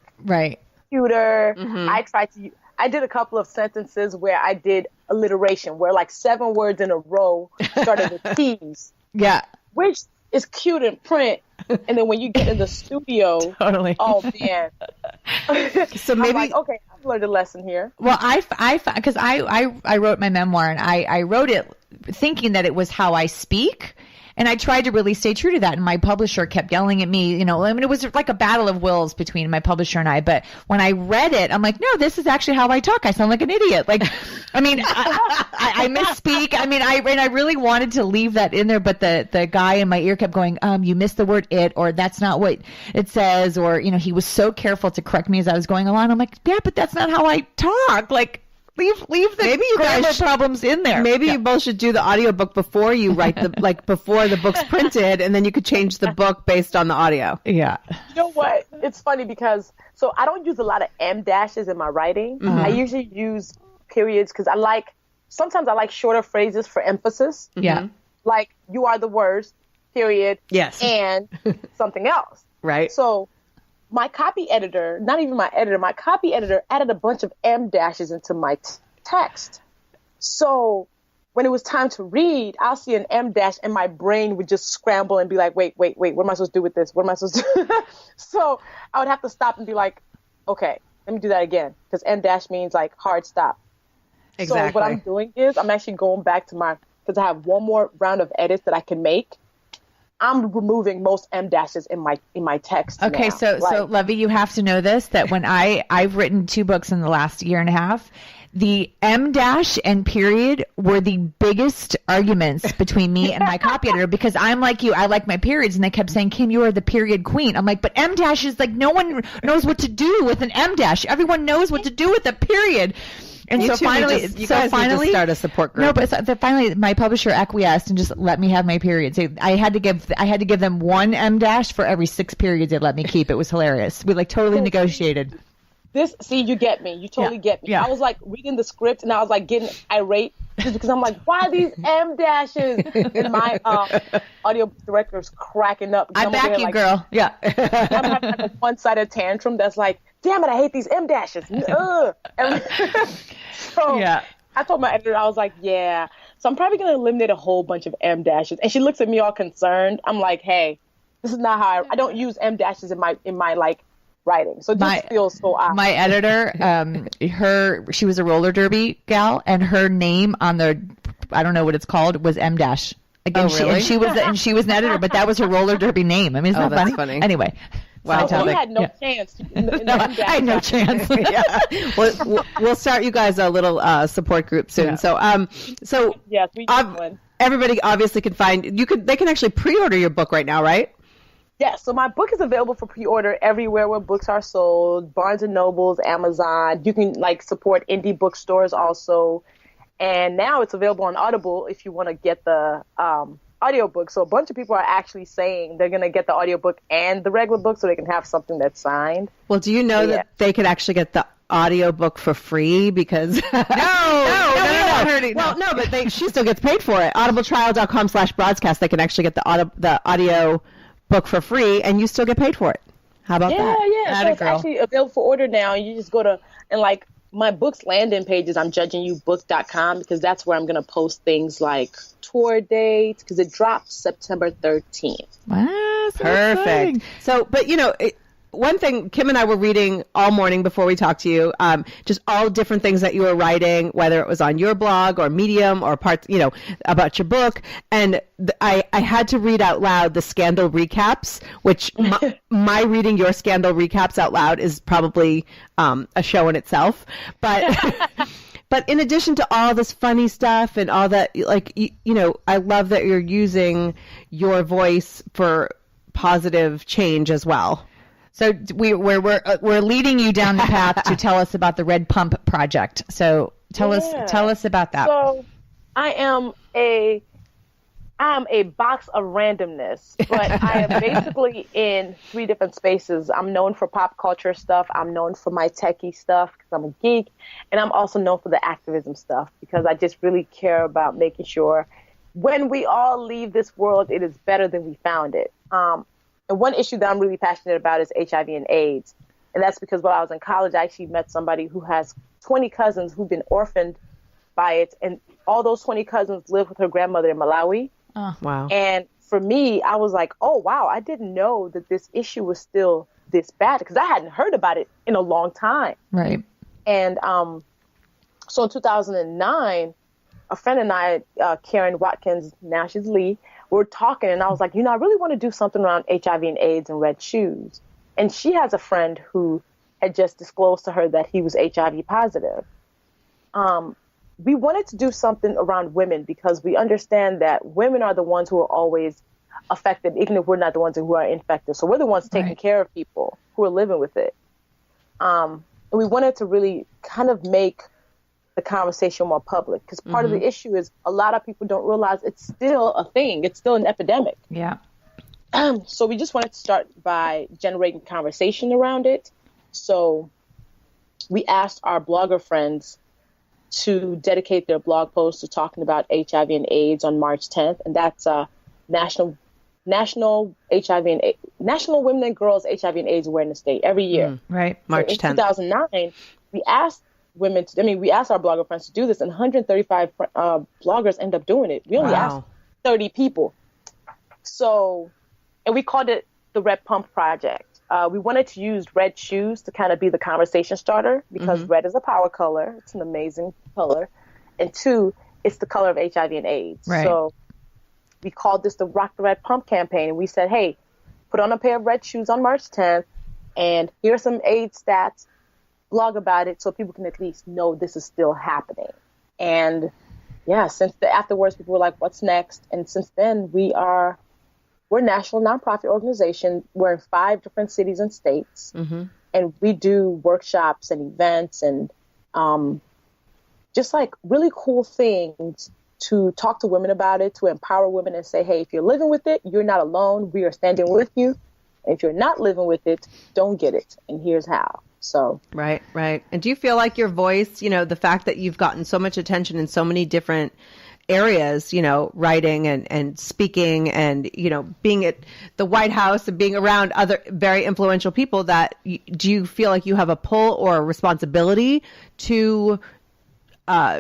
cuter. Mm-hmm. I did a couple of sentences where I did alliteration, where like 7 words in a row started with T's. Yeah. Which is cute in print. And then when you get in the studio, totally. Oh man. So maybe, I'm like, okay, I've learned a lesson here. Well, because I wrote my memoir, and I wrote it thinking that it was how I speak. And I tried to really stay true to that. And my publisher kept yelling at me, it was like a battle of wills between my publisher and I. But when I read it, I'm like, no, this is actually how I talk. I sound like an idiot. Like, I mean, I misspeak. I mean, I really wanted to leave that in there. But the guy in my ear kept going, you missed the word it, or that's not what it says. Or, he was so careful to correct me as I was going along. I'm like, yeah, but that's not how I talk. Like, Leave the maybe you guys problems in there. Maybe you both should do the audiobook before you write before the book's printed, and then you could change the book based on the audio. Yeah. You know what? It's funny because I don't use a lot of M dashes in my writing. Mm-hmm. I usually use periods because sometimes I like shorter phrases for emphasis. Yeah. Like, you are the worst, period. Yes. And something else. Right. So my copy editor, not even my editor, my copy editor added a bunch of M dashes into my text. So when it was time to read, I'll see an M dash and my brain would just scramble and be like, wait, what am I supposed to do with this? What am I supposed to do? So I would have to stop and be like, okay, let me do that again. Because M dash means like hard stop. Exactly. So what I'm doing is I'm actually going back to because I have one more round of edits that I can make. I'm removing most M dashes in my text. Okay, now. so Luvvie, you have to know this, that when I've written 2 books in the last year and a half, the M dash and period were the biggest arguments between me and my copy editor, because I'm like you, I like my periods, and they kept saying, Kim, you are the period queen. I'm like, but M dash is like, no one knows what to do with an M dash. Everyone knows what to do with a period. And you so finally, you guys need to start a support group. No, but finally, my publisher acquiesced and just let me have my periods. I had to give them 1 M dash for every 6 periods they'd let me keep. It was hilarious. We totally negotiated. You get me. You totally get me. Yeah. I was reading the script and I was getting irate just because I'm like, why are these M dashes? And my audio director's cracking up. I back you, girl. Yeah. I'm having a one-sided tantrum that's like, damn it, I hate these M dashes. So yeah. I told my editor, I was like, yeah. So I'm probably going to eliminate a whole bunch of M dashes. And she looks at me all concerned. I'm like, hey, this is not how I don't use M dashes in my writing. So it just feels so odd. My editor, she was a roller derby gal, and her name on the, I don't know what it's called, was M dash. Again, really? She was an editor, but that was her roller derby name. I mean, isn't that funny? Anyway. Wow, so you had no chance. I had no chance. We'll start you guys a little support group soon. Yeah. So yes, we need one. Everybody obviously can they can actually pre-order your book right now, right? Yeah, so my book is available for pre-order everywhere where books are sold, Barnes & Nobles, Amazon. You can support indie bookstores also. And now it's available on Audible if you want to get the audiobook. So a bunch of people are actually saying they're going to get the audiobook and the regular book so they can have something that's signed. Well, do you know that they could actually get the audiobook for free? Because no, but but she still gets paid for it. Audibletrial.com/broadcast. They can actually get the audio book for free, and you still get paid for it. How about that? Yeah. So it's actually available for order now. You just go to, and like my book's landing pages, I'm judgingyoubook.com, because that's where I'm going to post things like tour dates, because it drops September 13th. Wow, so perfect. exciting. So, but one thing, Kim and I were reading all morning before we talked to you, just all different things that you were writing, whether it was on your blog or Medium or parts, about your book. And I had to read out loud the scandal recaps, which my reading your scandal recaps out loud is probably a show in itself. But but in addition to all this funny stuff and all that, I love that you're using your voice for positive change as well. So we're leading you down the path to tell us about the Red Pump Project. So tell us about that. So I am a box of randomness, but I am basically in 3 different spaces. I'm known for pop culture stuff. I'm known for my techie stuff because I'm a geek, and I'm also known for the activism stuff because I just really care about making sure when we all leave this world, it is better than we found it. And one issue that I'm really passionate about is HIV and AIDS. And that's because while I was in college, I actually met somebody who has 20 cousins who've been orphaned by it. And all those 20 cousins live with her grandmother in Malawi. Oh, wow. And for me, I was like, oh, wow, I didn't know that this issue was still this bad because I hadn't heard about it in a long time. Right. And so in 2009, a friend and I, Karen Watkins, now she's Lee, we're talking, and I was like, I really want to do something around HIV and AIDS and red shoes. And she has a friend who had just disclosed to her that he was HIV positive. We wanted to do something around women because we understand that women are the ones who are always affected, even if we're not the ones who are infected. So we're the ones taking care of people who are living with it. And we wanted to really kind of make the conversation more public because part of the issue is a lot of people don't realize it's still a thing. It's still an epidemic. Yeah. So we just wanted to start by generating conversation around it. So we asked our blogger friends to dedicate their blog posts to talking about HIV and AIDS on March 10th. And that's National Women and Girls HIV and AIDS Awareness Day every year. Right. March 10th. In 2009, we asked we asked our blogger friends to do this, and 135 bloggers end up doing it. We only asked 30 people. So, and we called it the Red Pump Project. We wanted to use red shoes to kind of be the conversation starter because red is a power color. It's an amazing color. And 2, it's the color of HIV and AIDS. Right. So we called this the Rock the Red Pump campaign. And we said, hey, put on a pair of red shoes on March 10th, and here's some AIDS stats. Blog about it so people can at least know this is still happening. And yeah, afterwards people were like, what's next? And since then we're a national nonprofit organization. We're in 5 different cities and states. And we do workshops and events and just like really cool things to talk to women about it, to empower women and say, hey, if you're living with it, you're not alone. We are standing with you. And if you're not living with it, don't get it. And here's how. So Right. And do you feel like your voice, the fact that you've gotten so much attention in so many different areas, writing and speaking and, being at the White House and being around other very influential people, do you feel like you have a pull or a responsibility to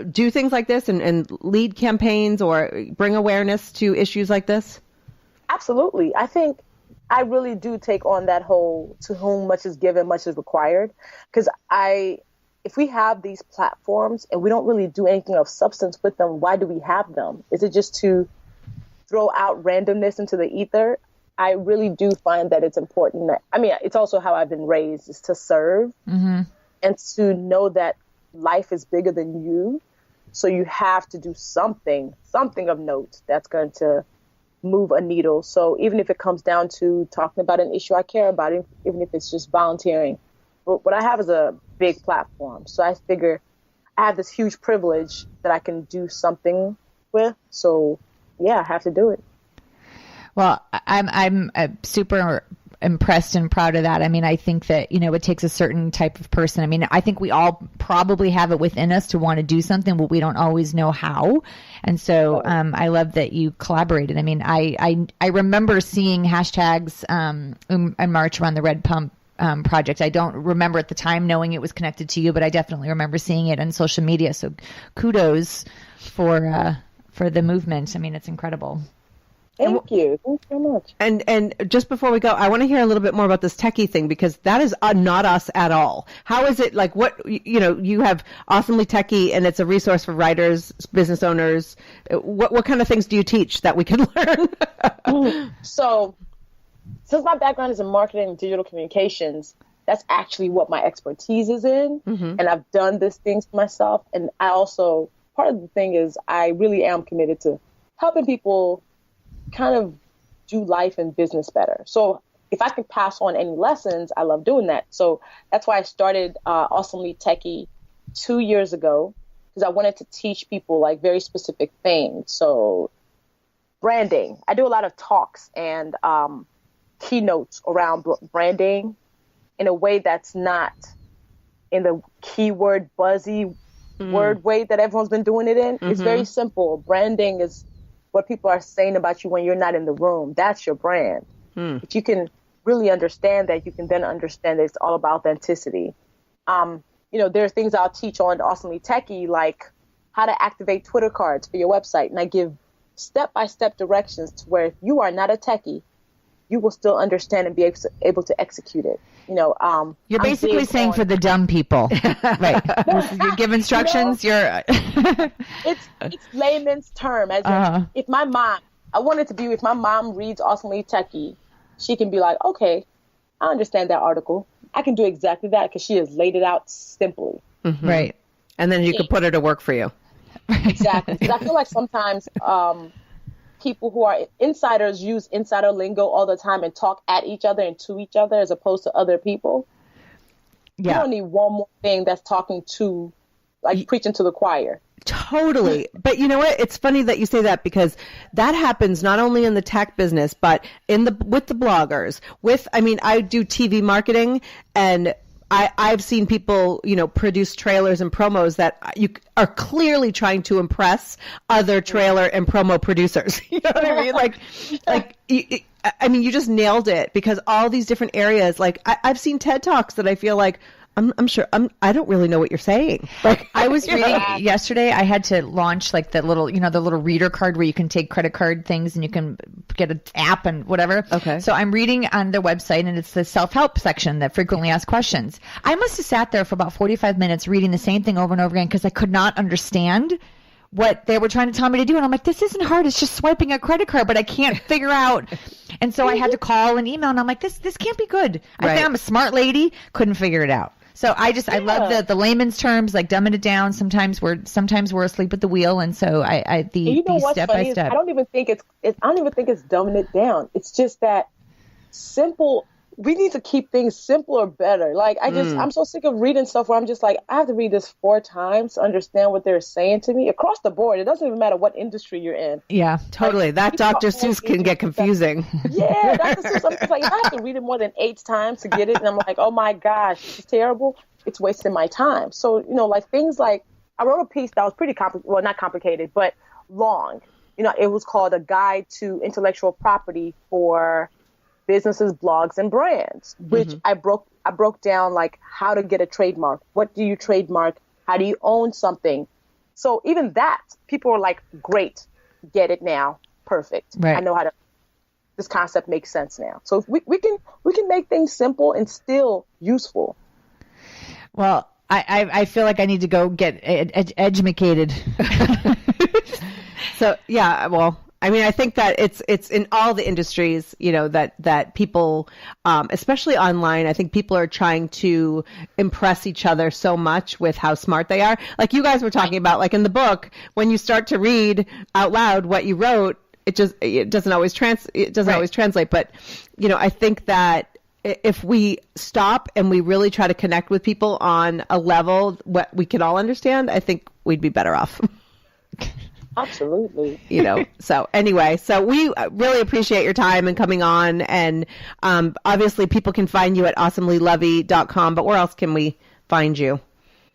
do things like this and lead campaigns or bring awareness to issues like this? Absolutely. I think I really do take on that whole to whom much is given, much is required. Because if we have these platforms and we don't really do anything of substance with them, why do we have them? Is it just to throw out randomness into the ether? I really do find that it's important. It's also how I've been raised, is to serve and to know that life is bigger than you. So you have to do something of note that's going to move a needle. So even if it comes down to talking about an issue I care about, even if it's just volunteering, but what I have is a big platform. So I figure I have this huge privilege that I can do something with. So yeah, I have to do it. Well, I'm super impressed and proud of that. I mean, I think that, it takes a certain type of person. I mean, I think we all probably have it within us to want to do something, but we don't always know how. And so I love that you collaborated. I mean, I remember seeing hashtags in March around the Red Pump project. I don't remember at the time knowing it was connected to you, but I definitely remember seeing it on social media. So kudos for the movement. I mean, it's incredible. Thank you. Thanks so much. And just before we go, I want to hear a little bit more about this techie thing, because that is not us at all. How is it, like, what, you have Awesomely Techie, and it's a resource for writers, business owners. What kind of things do you teach that we can learn? So, since my background is in marketing and digital communications, that's actually what my expertise is in. And I've done these things for myself. And I also, part of the thing is I really am committed to helping people kind of do life and business better. So if I could pass on any lessons, I love doing that. So that's why I started Awesomely Techie 2 years ago, because I wanted to teach people like very specific things. So branding, I do a lot of talks and keynotes around branding in a way that's not in the keyword buzzy word way that everyone's been doing it in. It's very simple. Branding is what people are saying about you when you're not in the room. That's your brand. If you can really understand that, you can then understand that it's all about authenticity. There are things I'll teach on Awesomely Techie, like how to activate Twitter cards for your website. And I give step-by-step directions to where if you are not a techie, you will still understand and be able to execute it. You're basically saying for the dumb people, right? You give instructions. It's layman's term. As in, if my mom, I want it to be, if my mom reads Awesomely Techie, she can be like, okay, I understand that article. I can do exactly that because she has laid it out simply. Right. And then you can put her to work for you. Exactly. Because I feel like sometimes people who are insiders use insider lingo all the time and talk at each other and to each other as opposed to other people. You don't need one more thing that's talking to, like, preaching to the choir. Totally. But you know what? It's funny that you say that, because that happens not only in the tech business, but with the bloggers. I do TV marketing, and I've seen people, produce trailers and promos that you are clearly trying to impress other trailer and promo producers. You know what I mean? You just nailed it, because all these different areas, like I've seen TED Talks that I feel like I'm sure I don't really know what you're saying. Like, I was reading yesterday, I had to launch like the little reader card where you can take credit card things and you can get an app and whatever. Okay. So I'm reading on their website, and it's the self-help section that frequently asked questions. I must have sat there for about 45 minutes reading the same thing over and over again, because I could not understand what they were trying to tell me to do. And I'm like, this isn't hard. It's just swiping a credit card, but I can't figure out. And so I had to call and email, and I'm like, this can't be good. I think I'm a smart lady. Couldn't figure it out. So I love the layman's terms, like dumbing it down. Sometimes we're asleep at the wheel, and so the step by step. I don't even think it's dumbing it down. It's just that simple. We need to keep things simple or better. Like, I'm so sick of reading stuff where I'm just like, I have to read this 4 times to understand what they're saying to me across the board. It doesn't even matter what industry you're in. Yeah, totally. Like, that Dr. Seuss can get confusing. Yeah, Dr. Seuss. I'm just like, if I have to read it more than 8 times to get it, and I'm like, oh my gosh, this is terrible. It's wasting my time. So, like things like, I wrote a piece that was pretty complicated. Well, not complicated, but long. It was called A Guide to Intellectual Property for Businesses, Blogs, and Brands, which I broke down, like, how to get a trademark. What do you trademark? How do you own something? So even that, people are like, great, get it now. Perfect. Right. I know how to, this concept makes sense now. So if we can make things simple and still useful. Well, I feel like I need to go get educated. So, yeah, well, I think that it's in all the industries, that people, especially online, I think people are trying to impress each other so much with how smart they are. Like you guys were talking about, like in the book, when you start to read out loud what you wrote, it doesn't always translate. But, I think that if we stop and we really try to connect with people on a level what we can all understand, I think we'd be better off. Absolutely. So anyway, so we really appreciate your time and coming on. And obviously people can find you at awesomelylovvie.com, but where else can we find you?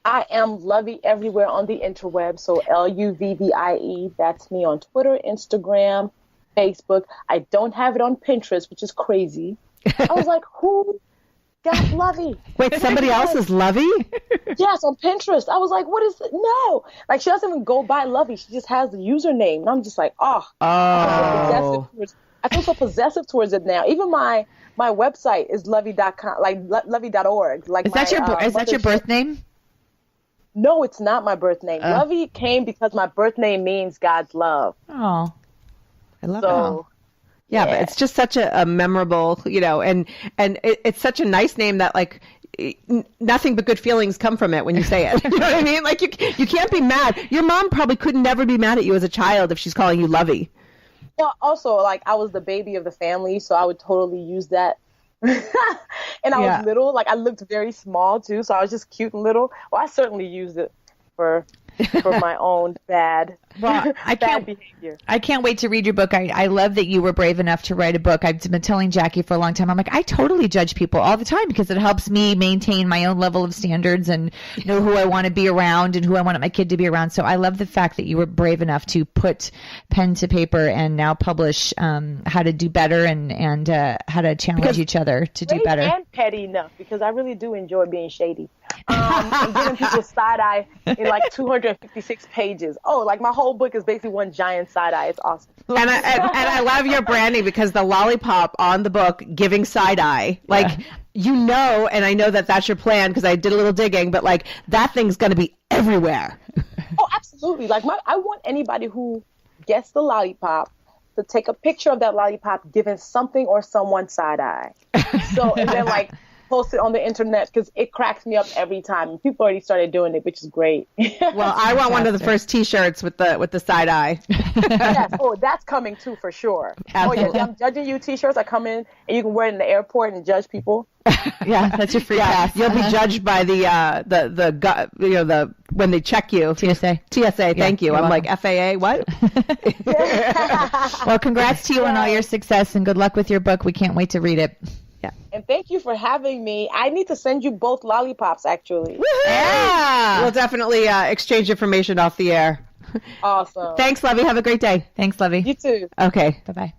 I am Luvvie everywhere on the interweb. So Luvvie. That's me on Twitter, Instagram, Facebook. I don't have it on Pinterest, which is crazy. I was like, who got Luvvie? Wait, somebody else is Luvvie? Yes, on Pinterest. I was like, what is it? No. Like, she doesn't even go by Luvvie. She just has the username. And I'm just like, I feel so possessive towards it now. Even my website is Luvvie.com, like Luvvie.org. Like, is that your birth name? No, it's not my birth name. Luvvie came because my birth name means God's love. Oh, I love it. Yeah, but it's just such a memorable, and it's such a nice name that like nothing but good feelings come from it when you say it. You know what I mean? Like you can't be mad. Your mom probably could never be mad at you as a child if she's calling you Luvvie. Well, also, like, I was the baby of the family, so I would totally use that. And I was little, like, I looked very small too, so I was just cute and little. Well, I certainly used it for my own bad behavior. I can't wait to read your book. I love that you were brave enough to write a book. I've been telling Jackie for a long time. I'm like, I totally judge people all the time because it helps me maintain my own level of standards and know who I want to be around and who I want my kid to be around. So I love the fact that you were brave enough to put pen to paper and now publish how to do better and how to challenge each other to do better. And petty enough, because I really do enjoy being shady. And giving people side eye in like 256 pages. Oh, like my whole book is basically one giant side eye. It's awesome. And I love your branding because the lollipop on the book giving side eye, like and I know that that's your plan because I did a little digging, but like that thing's going to be everywhere. Oh, absolutely. Like I want anybody who gets the lollipop to take a picture of that lollipop giving something or someone side eye. So and then like post it on the internet because it cracks me up every time. People already started doing it, which is great. Well, I want one of the first T-shirts with the side eye. Yes. Oh, that's coming too for sure. Absolutely. Oh yeah, I'm judging you T-shirts. I come in and you can wear it in the airport and judge people. Yeah, that's your free pass. You'll be judged by the when they check you. TSA. Thank you. I'm welcome. Like FAA. What? Well, congrats to you on all your success and good luck with your book. We can't wait to read it. Yeah. And thank you for having me. I need to send you both lollipops, actually. Woo-hoo! Yeah. We'll definitely exchange information off the air. Awesome. Thanks, Luvvie. Have a great day. Thanks, Luvvie. You too. Okay. Bye-bye.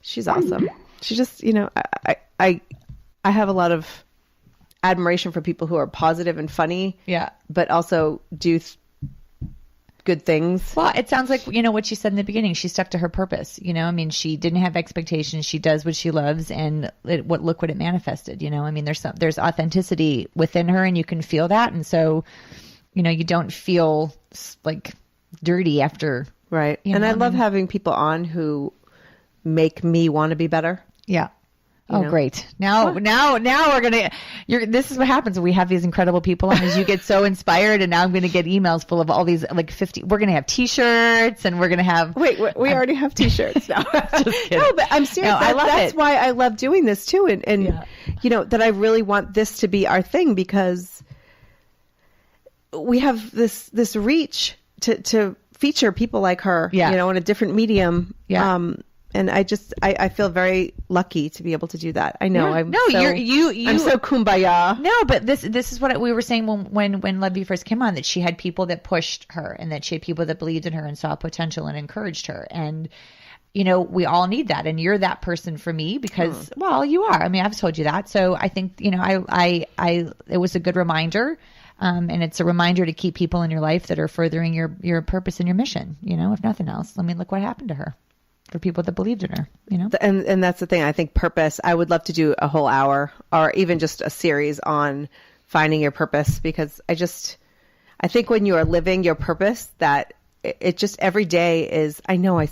She's awesome. She just, I have a lot of admiration for people who are positive and funny. Yeah. But also do good things. Well, it sounds like, what she said in the beginning. She stuck to her purpose. I mean, she didn't have expectations. She does what she loves, and look what it manifested. I mean, there's authenticity within her, and you can feel that, and so, you don't feel like dirty after. Right. And I love having people on who make me want to be better. Yeah. Great. Now we're going to, this is what happens when we have these incredible people on, is you get so inspired, and now I'm going to get emails full of all these, like 50, we're going to have t-shirts, and we're going to have. Wait, we already have t-shirts now. No, but I'm serious. No, that's why I love doing this too. And that I really want this to be our thing, because we have this reach to feature people like her, in a different medium. Yeah. And I feel very lucky to be able to do that. I know. I'm so kumbaya. No, but this is what we were saying when Luvvie first came on, that she had people that pushed her, and that she had people that believed in her and saw potential and encouraged her. And, we all need that. And you're that person for me because, well, you are. I mean, I've told you that. So I think, it was a good reminder. And it's a reminder to keep people in your life that are furthering your purpose and your mission, if nothing else. I mean, look what happened to her. For people that believed in her, And that's the thing. I think purpose, I would love to do a whole hour or even just a series on finding your purpose, because I think when you are living your purpose, that it just every day is, I know I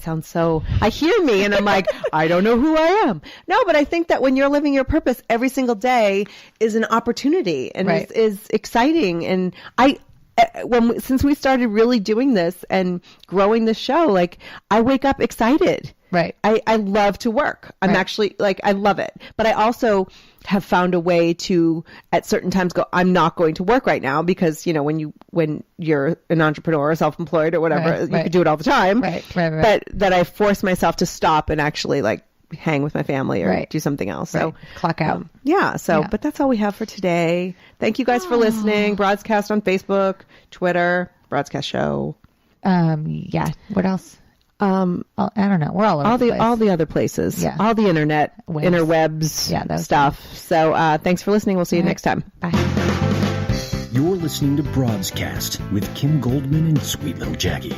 hear me and I'm like, I don't know who I am. No, but I think that when you're living your purpose, every single day is an opportunity and is exciting. And since we started really doing this and growing the show, like I wake up excited. Right. I love to work. I'm actually like, I love it. But I also have found a way to, at certain times, go, I'm not going to work right now because, you know, when you're an entrepreneur or self-employed or whatever, you could do it all the time. Right. But that I force myself to stop and actually like hang with my family or do something else. So clock out. But that's all we have for today. Thank you guys for listening. Broadscast on Facebook, Twitter, Broadscast Show. What else? I don't know. We're all over the place. All the other places. Yeah. All the internet, interwebs stuff. So thanks for listening. We'll see you next time. Bye. You're listening to Broadscast with Kim Goldman and Sweet Little Jackie.